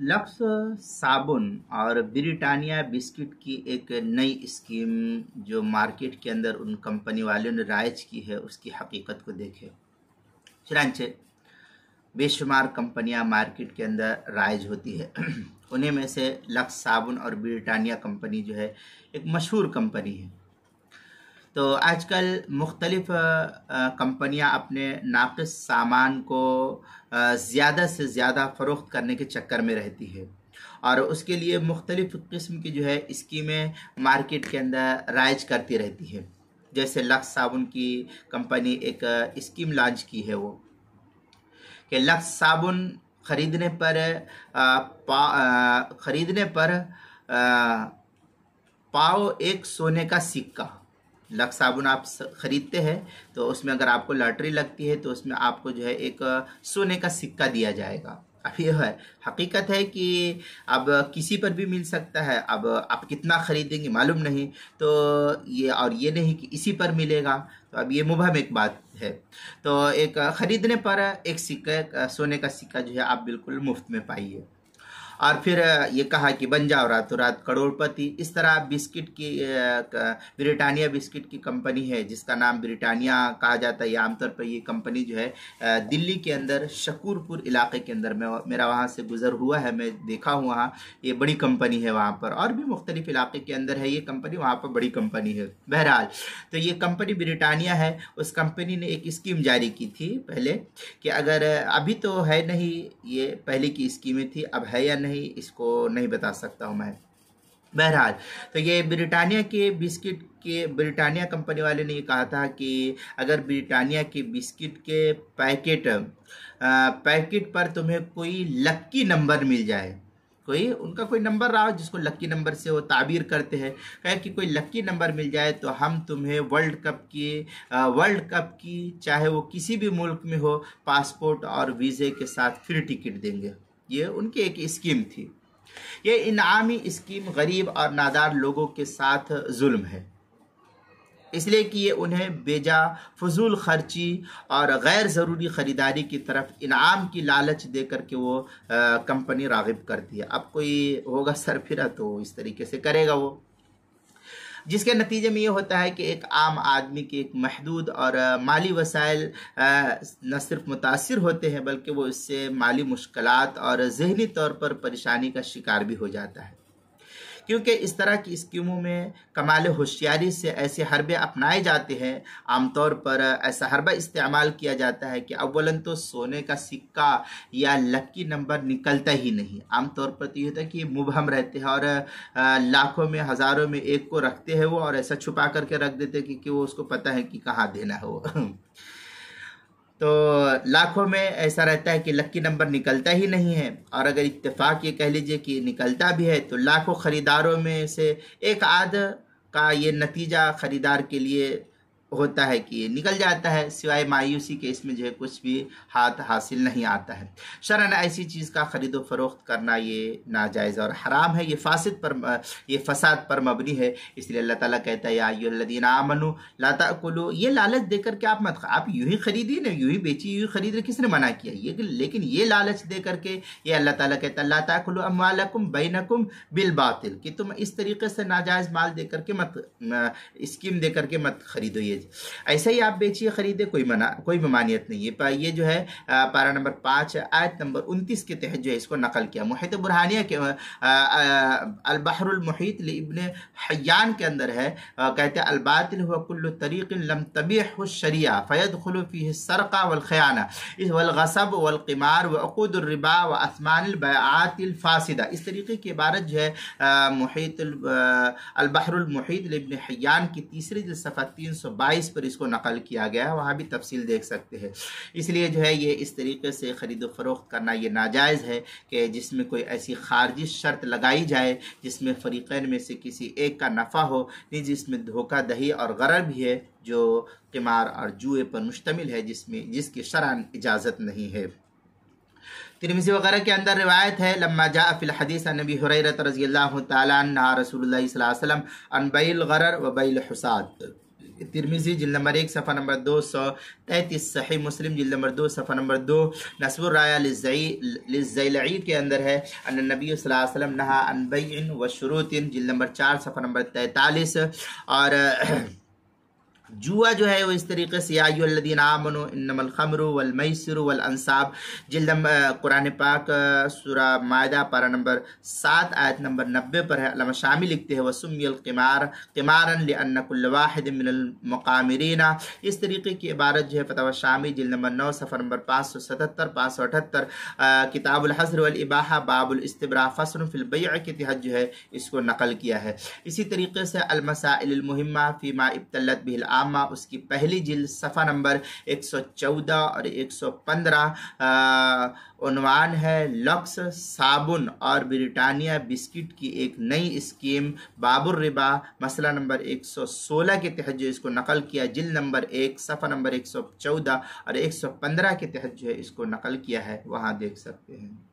Lux साबुन और Britannia biscuit की एक नई स्कीम जो मार्केट के अंदर उन कंपनी वालों ने राइज की है उसकी हकीकत को देखें। चुनांचे बेशुमार कंपनियां मार्केट के अंदर राइज होती है उन्हीं में से लक्स साबुन और ब्रिटानिया कंपनी जो है एक मशहूर कंपनी है। तो आजकल मुख्तलिफ कंपनियां अपने नाक़िस सामान को ज़्यादा से ज़्यादा फ़रोख्त करने के चक्कर में रहती है और उसके लिए मुख्तलिफ किस्म की जो है स्कीमें मार्केट के अंदर राइज करती रहती है। जैसे लक्स साबुन की कंपनी एक स्कीम लॉन्च की है वो कि लक्स साबुन खरीदने पर पाओ एक सोने का सिक्का। लक्स साबुन आप खरीदते हैं तो उसमें अगर आपको लॉटरी लगती है तो उसमें आपको जो है एक सोने का सिक्का दिया जाएगा। अब यह है हकीकत है कि अब किसी पर भी मिल सकता है, अब आप कितना खरीदेंगे मालूम नहीं, तो ये नहीं कि इसी पर मिलेगा, तो अब ये मुबहम एक बात है। तो एक खरीदने पर एक सिक्का, सोने का सिक्का जो है आप बिल्कुल मुफ्त में पाइए। और फिर ये कहा कि बन जाओ रातों रात करोड़पति। इस तरह बिस्किट की ब्रिटानिया बिस्किट की कंपनी है जिसका नाम ब्रिटानिया कहा जाता है। ये आमतौर पर ये कंपनी जो है दिल्ली के अंदर शकूरपुर इलाके के अंदर, मेरा वहाँ से गुजर हुआ है, मैं देखा हूँ वहाँ ये बड़ी कंपनी है वहाँ पर, और भी मुख्तलिफ इलाके के अंदर है ये कंपनी, वहाँ पर बड़ी कंपनी है। बहरहाल तो ये कंपनी ब्रिटानिया है, उस कंपनी ने एक स्कीम जारी की थी पहले कि अगर अभी तो है नहीं, ये पहले की स्कीमें थी, अब है या नहीं इसको नहीं बता सकता हूं मैं। बहरहाल तो ये ब्रिटानिया कंपनी वाले ने ये कहा था कि अगर ब्रिटानिया के बिस्किट के पैकेट पर तुम्हें कोई लक्की नंबर मिल जाए, कोई नंबर रहा हो जिसको लक्की नंबर से वो ताबीर करते हैं, कहे कि कोई लक्की नंबर मिल जाए तो हम तुम्हें वर्ल्ड कप की चाहे वो किसी भी मुल्क में हो पासपोर्ट और वीज़े के साथ फ्री टिकट देंगे। ये उनकी एक स्कीम थी। ये इनामी स्कीम गरीब और नादार लोगों के साथ जुल्म है, इसलिए कि ये उन्हें बेजा फजूल खर्ची और गैर ज़रूरी ख़रीदारी की तरफ इनाम की लालच दे करके वो कंपनी राग़िब करती है। अब कोई होगा सरफिरा तो इस तरीके से करेगा वो, जिसके नतीजे में ये होता है कि एक आम आदमी के एक महदूद और माली वसाइल न सिर्फ मुतासिर होते हैं बल्कि वो इससे माली मुश्किलात और ज़हनी तौर पर परेशानी का शिकार भी हो जाता है, क्योंकि इस तरह की स्कीमों में कमाल होशियारी से ऐसे हरबे अपनाए जाते हैं। आमतौर पर ऐसा हरबा इस्तेमाल किया जाता है कि अव्वलन तो सोने का सिक्का या लक्की नंबर निकलता ही नहीं। आमतौर पर तो ये होता है कि ये मुबहम रहते हैं और लाखों में हज़ारों में एक को रखते हैं वो, और ऐसा छुपा करके रख देते हैं कि वो उसको पता है कि कहाँ देना है वो तो लाखों में ऐसा रहता है कि लक्की नंबर निकलता ही नहीं है, और अगर इत्तेफाक ये कह लीजिए कि निकलता भी है तो लाखों ख़रीदारों में से एक आध का ये नतीजा ख़रीदार के लिए होता है कि निकल जाता है, सिवाय मायूसी के इसमें जो है कुछ भी हाथ हासिल नहीं आता है। शरअन ऐसी चीज़ का ख़रीदो फरोख्त करना ये नाजायज़ और हराम है, ये फसाद पर मबनी है। इसलिए अल्लाह ताला कहता है या अय्युहल्लज़ीना आमनू ला ताकुलू, ये लालच देकर के आप यूँ ही खरीदिए ना, यूँ ही बेचिए, यूँ खरीद, किसने मना किया ये, लेकिन ये लालच दे करके ये अल्लाह ताला कहता है ला ताकुलू अम्वालकुम बैनकुम बिल बातिल, कि तुम इस तरीके से नाजायज़ माल दे करके मत, स्कीम दे करके मत खरीदो, ये ऐसे ही आप बेचिए खरीदे, कोई ममानियत नहीं है। ये जो है पारा नंबर 5 आयत नंबर 29 के तहत जो है इसको नकल किया। मुहीत बुरहानिया के अल बहरुल मुहीत इब्न हय्यान के अंदर है, कहते हैं अल बातिल हुवा कुल्लु तरीक़िन लम तबीहु शरिया फयदखुलु फीहि सरक़ा वल खयाना वल गसब वल क़िमार व उक़ूदुर रिबा व अस्मानिल बैआतिल फासिदा। इस तरीके की इबारत जो है मुहीत अल बहरुल मुहीत इब्न हय्यान की तीसरी जिल्द सफ़ा 322 पर इसको नकल किया गया है, वहाँ भी तफसील देख सकते हैं। इसलिए जो है ये इस तरीके से ख़रीदो फरोख्त करना ये नाजायज़ है कि जिसमें कोई ऐसी खारजी शर्त लगाई जाए जिसमें फ़रीक़ैन में से किसी एक का नफ़ा हो, नहीं जिसमें धोखा दही और गरर भी है, जो क़िमार और जुए पर मुश्तमिल है, जिसकी शरअन इजाज़त नहीं है। तिरमिज़ी वगैरह के अंदर रिवायत है लम्मा जाअ फिल हदीस अन अबी हुरैरा रज़ियल्लाहु तआला अन्हु रसूलुल्लाह सल्लल्लाहु अलैहि वसल्लम अन बैल गरर व बैल हुसाद, तिरमिजी जिल्द नंबर 1 सफ़ा नंबर 233, सही मुस्लिम जिल्द नंबर 2 सफ़ा नंबर 2, नस्बुर राया लिज़्ज़ैलई के अंदर है अन नबी सल्लल्लाहु अलैहि वसल्लम नहा अन बैइन व शुरूतिन जिल्द नंबर 4 सफ़ा नंबर 43। और जुआ जो है वो इस तरीके से या अय्युहल्लज़ीना आमनू इन्नमल खम्रु वल मैसिरु वल अंसाब, जिल्द कुरान पाक सूरा मायदा पारा नंबर 7 आयत नंबर 90 पर है। अल्लामा शामी लिखते हैं वसुम्मियल क़िमारन लिअन्न कुल्ल वाहिदिन मिनल मुक़ामिरीना। इस तरीके की इबारत जो है फतवा शामी जिल्द नंबर 9 सफ़ा नंबर 577 578, किताबुल हज़्र वल इबाहा बाबुल इस्तिब्रा फ़स्लुन फ़िल बैअ के तहत जो है इसको नकल किया है। इसी तरीके से अल मसाइल मुहिम्मा फ़ीमा इब्तलत बिहिल आमा, उसकी पहली जिल्द सफ़ा नंबर 114 और 115 उन्वान है लक्स साबुन और ब्रिटानिया बिस्किट की एक नई स्कीम बाबुर रिबा, मसला नंबर 116 के तहत जो इसको नकल किया, जिल्द नंबर 1 सफ़ा नंबर 114 और 115 के तहत जो है इसको नकल किया है, वहाँ देख सकते हैं।